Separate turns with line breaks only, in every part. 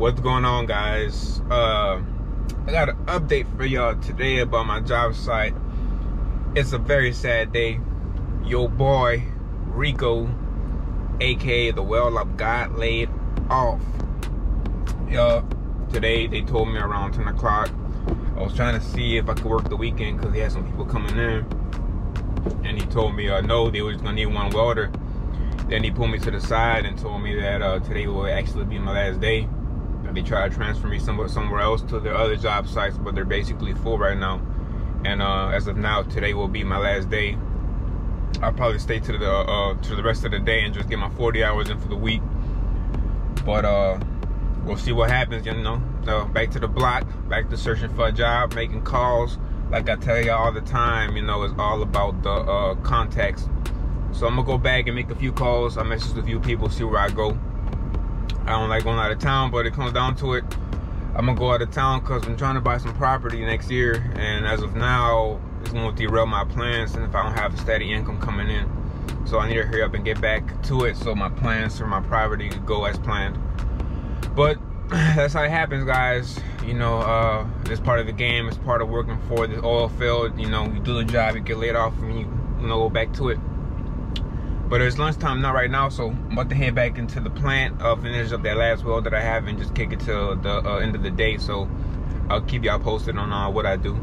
What's going on, guys? I got an update for y'all today about my job site. It's a very sad day. Your boy Rico, aka the THWELDLAB, got laid off. Today they told me around 10 o'clock. I was trying to see if I could work the weekend because he had some people coming in, and he told me no, they were just gonna need one welder. Then he pulled me to the side and told me that today will actually be my last day. They tried to transfer me somewhere else to their other job sites, but they're basically full right now. And as of now, today will be my last day. I'll probably stay to the rest of the day and just get my 40 hours in for the week. But we'll see what happens, you know. So back to the block, back to searching for a job, making calls. Like I tell y'all all the time, you know, it's all about the contacts. So I'm gonna go back and make a few calls. I messaged a few people, see where I go. I don't like going out of town, but it comes down to it, I'm gonna go out of town because I'm trying to buy some property next year, and as of now, it's gonna derail my plans, and if I don't have a steady income coming in. So I need to hurry up and get back to it so my plans for my property go as planned. But that's how it happens, guys. You know, it's part of the game. It's part of working for the oil field. You know, you do the job, you get laid off, and you know, go back to it. But it's lunchtime, not right now, so I'm about to head back into the plant, finish up that last weld that I have, and just kick it till the end of the day. So I'll keep y'all posted on what I do.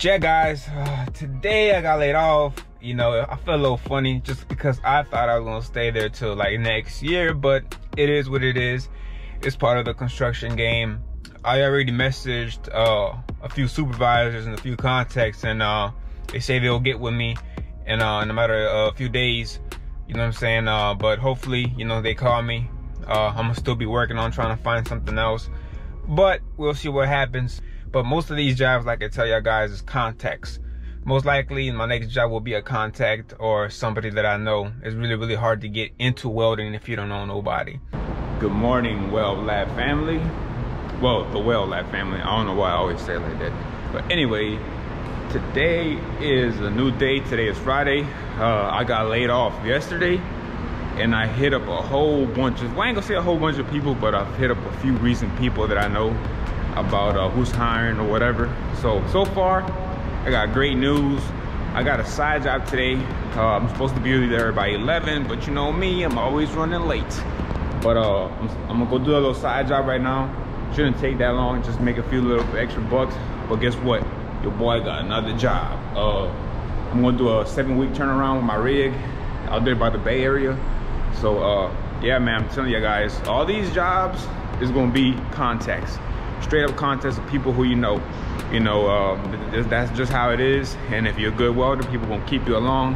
Yeah, guys, today I got laid off. You know, I feel a little funny just because I thought I was gonna stay there till like next year, but it is what it is. It's part of the construction game. I already messaged a few supervisors and a few contacts, and they say they'll get with me in a matter of a few days. You know what I'm saying? But hopefully, you know, they call me. I'm gonna still be working on trying to find something else, but we'll see what happens. But most of these jobs, like I tell y'all guys, is contacts. Most likely my next job will be a contact or somebody that I know. It's really, really hard to get into welding if you don't know nobody. Good morning, THWELDLAB family. Well, the THWELDLAB family. I don't know why I always say it like that. But anyway, today is a new day. Today is Friday. I got laid off yesterday, and I hit up a whole bunch of, well, I ain't gonna say a whole bunch of people, but I've hit up a few recent people that I know about who's hiring or whatever. So far I got great news. I got a side job today. I'm supposed to be there by 11, but you know me, I'm always running late. But I'm gonna go do a little side job right now. Shouldn't take that long, just make a few little extra bucks. But guess what, your boy got another job. I'm gonna do a 7-week turnaround with my rig out there by the Bay Area. So yeah, man, I'm telling you guys, all these jobs is gonna be contacts. Straight up contacts of people who you know. That's just how it is. And if you're a good welder, people gonna keep you along.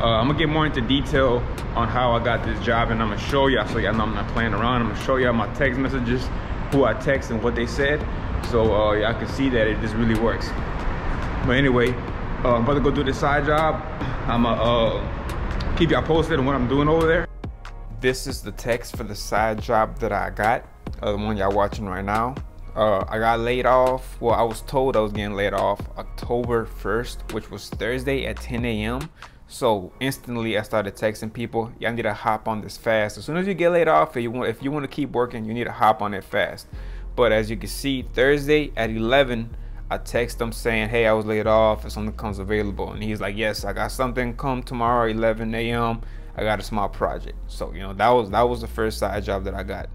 I'm gonna get more into detail on how I got this job, and I'm gonna show y'all so y'all know I'm not playing around. I'm gonna show y'all my text messages, who I text and what they said, so y'all can see that it just really works. But anyway, I'm about to go do this side job. I'm gonna keep y'all posted on what I'm doing over there. This is the text for the side job that I got, the one y'all watching right now. I got laid off. Well, I was told I was getting laid off October 1st, which was Thursday at 10 a.m. So instantly I started texting people, y'all need to hop on this fast. As soon as you get laid off, if you want to keep working, you need to hop on it fast. But as you can see, Thursday at 11, I text him saying, hey, I was laid off, if something comes available. And he's like, yes, I got something come tomorrow 11 a.m. I got a small project. So, you know, that was the first side job that I got.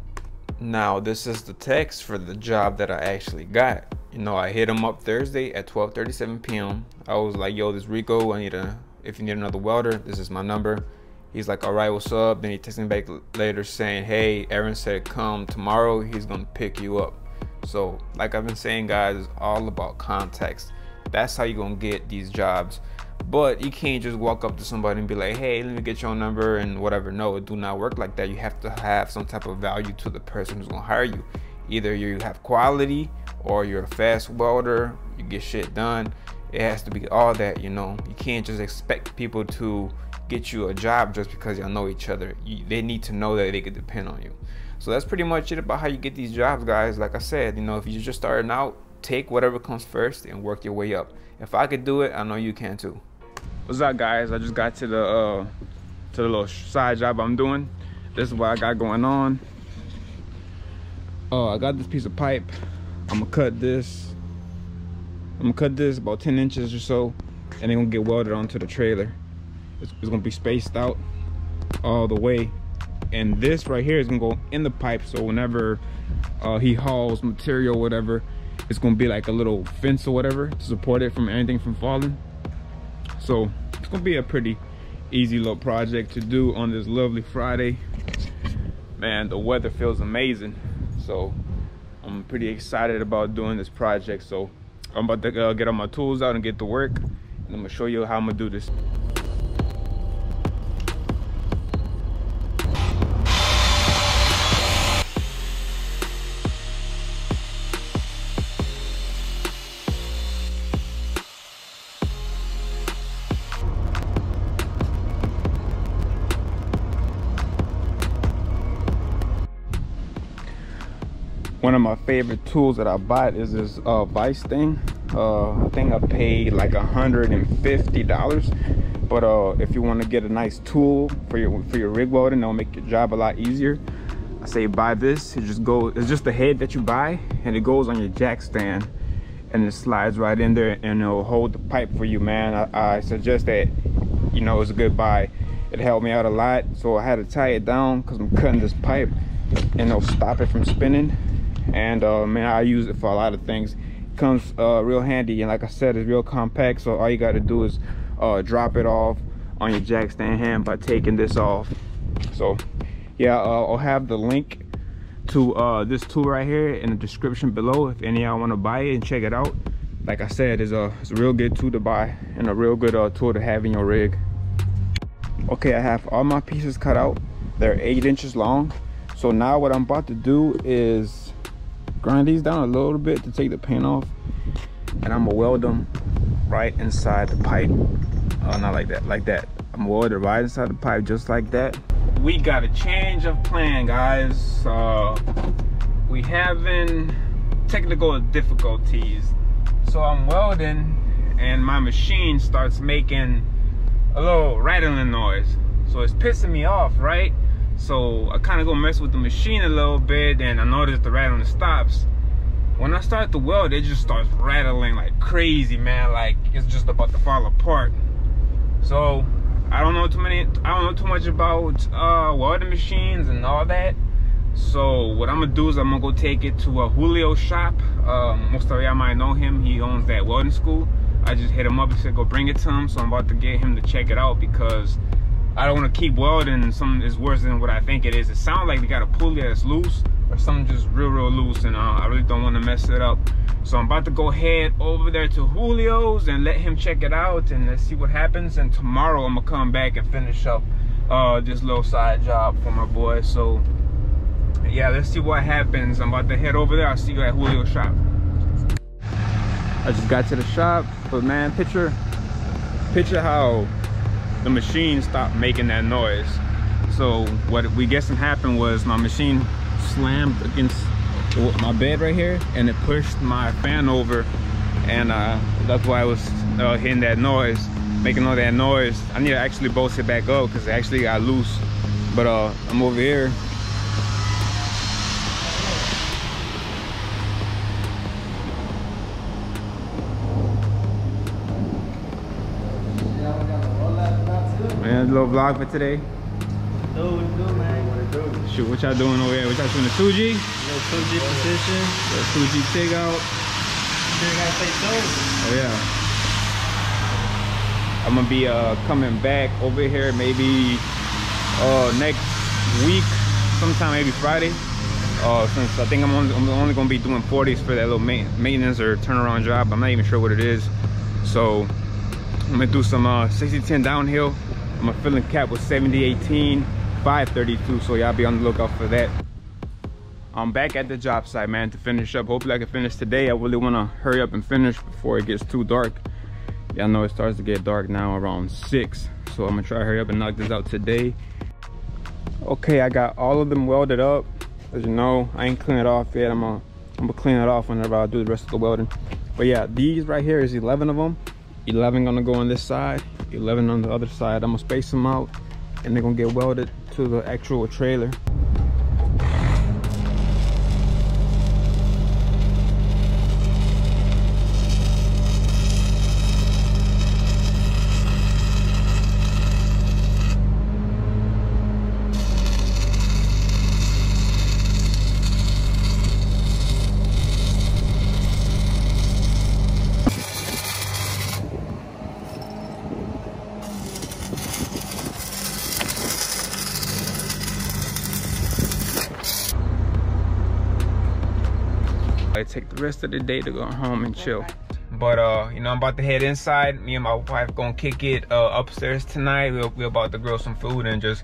Now this is the text for the job that I actually got. You know, I hit him up Thursday at 12:37 p.m. I was like, yo, this is Rico, if you need another welder, this is my number. He's like, all right, what's up? Then he texted me back later saying, hey, Aaron said come tomorrow, he's gonna pick you up. So like I've been saying, guys, it's all about context. That's how you're gonna get these jobs. But you can't just walk up to somebody and be like, hey, let me get your number and whatever. No, it do not work like that. You have to have some type of value to the person who's gonna hire you. Either you have quality or you're a fast welder, you get shit done. It has to be all that, you know. You can't just expect people to get you a job just because y'all know each other. They need to know that they can depend on you. So that's pretty much it about how you get these jobs, guys. Like I said, you know, if you're just starting out, take whatever comes first and work your way up. If I could do it, I know you can too. What's up, guys? I just got to the little side job I'm doing. This is what I got going on. I got this piece of pipe. I'm gonna cut this about 10 inches or so, and then gonna get welded onto the trailer. It's gonna be spaced out all the way, and this right here is gonna go in the pipe, so whenever he hauls material, whatever, it's gonna be like a little fence or whatever to support it from anything from falling. So it's gonna be a pretty easy little project to do on this lovely Friday. Man, the weather feels amazing, so I'm pretty excited about doing this project. So I'm about to get all my tools out and get to work, and I'm gonna show you how I'm gonna do this. One of my favorite tools that I bought is this VISE thing. I think I paid like $150, but if you want to get a nice tool for your rig welding, that'll make your job a lot easier. I say buy this. It's just the head that you buy, and it goes on your jack stand, and it slides right in there, and it'll hold the pipe for you, man. I suggest that, you know, it's a good buy. It helped me out a lot, so I had to tie it down because I'm cutting this pipe, and it'll stop it from spinning. And man, I use it for a lot of things. It comes real handy, and like I said, it's real compact, so all you got to do is drop it off on your jack stand hand by taking this off. So yeah, I'll have the link to this tool right here in the description below if any of y'all want to buy it and check it out. Like I said, it's a real good tool to buy and a real good tool to have in your rig. Okay, I have all my pieces cut out. They're 8 inches long. So now what I'm about to do is grind these down a little bit to take the paint off, and I'm gonna weld them right inside the pipe. Not like that, like that. I'm gonna weld it right inside the pipe, just like that. We got a change of plan, guys. We having technical difficulties, so I'm welding and my machine starts making a little rattling noise, so it's pissing me off, right? So I kind of go mess with the machine a little bit, and I notice the rattling stops. When I start to weld, it just starts rattling like crazy, man. Like it's just about to fall apart. So I don't know too much about welding machines and all that. So what I'm gonna do is I'm gonna go take it to a Julio's shop. Most of y'all might know him. He owns that welding school. I just hit him up and said go bring it to him. So I'm about to get him to check it out, because I don't want to keep welding something that's worse than what I think it is. It sounds like they got a pulley that's loose, or something just real loose, and I really don't want to mess it up. So I'm about to go head over there to Julio's and let him check it out, and let's see what happens. And tomorrow I'm gonna come back and finish up this little side job for my boy. So yeah, let's see what happens. I'm about to head over there. I'll see you at Julio's shop. I just got to the shop, but man, picture how the machine stopped making that noise. So what we guessing happened was my machine slammed against my bed right here, and it pushed my fan over, and that's why I was hitting that noise, making all that noise. I need to actually bolster it back up because it actually got loose. But I'm over here. Man, a little vlog for today.
What it do, man? What it do?
Shoot, what y'all doing over here? What y'all shooting the 2G?
Little 2G position.
The 2G TIG out.
Still gotta say so.
Oh yeah. I'm gonna be coming back over here maybe next week, sometime maybe Friday. Since I think I'm only gonna be doing 40s for that little maintenance or turnaround job. I'm not even sure what it is. So I'm gonna do some 60-10 downhill. I'm gonna fill in cap with 70-18, 532. So y'all be on the lookout for that. I'm back at the job site, man, to finish up. Hopefully I can finish today. I really wanna hurry up and finish before it gets too dark. Y'all know it starts to get dark now around 6, so I'm gonna try to hurry up and knock this out today. Okay, I got all of them welded up. As you know, I ain't cleaned it off yet. I'm gonna clean it off whenever I do the rest of the welding. But yeah, these right here is 11 of them. 11 gonna go on this side, 11 on the other side. I'm gonna space them out, and they're gonna get welded to the actual trailer. I take the rest of the day to go home and chill. But you know, I'm about to head inside. Me and my wife gonna kick it upstairs tonight. We're about to grill some food and just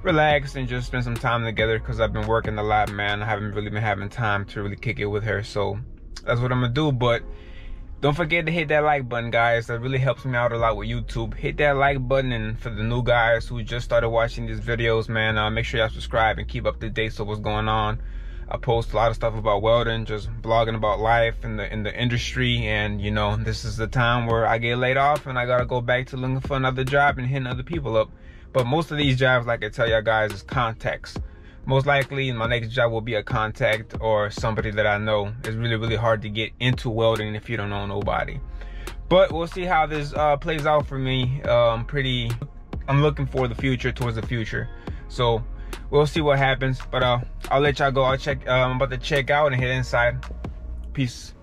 relax and just spend some time together, because I've been working a lot, man. I haven't really been having time to really kick it with her, so that's what I'm gonna do. But don't forget to hit that like button, guys. That really helps me out a lot with YouTube. Hit that like button, and for the new guys who just started watching these videos, man, make sure y'all subscribe and keep up to date with what's going on. I post a lot of stuff about welding, just blogging about life in the industry, and you know, this is the time where I get laid off and I gotta go back to looking for another job and hitting other people up. But most of these jobs, like I tell y'all guys, is contacts. Most likely my next job will be a contact or somebody that I know. It's really hard to get into welding if you don't know nobody. But we'll see how this plays out for me. I'm looking for the future, towards the future. So we'll see what happens, but I'll let y'all go. I'm about to check out and head inside. Peace.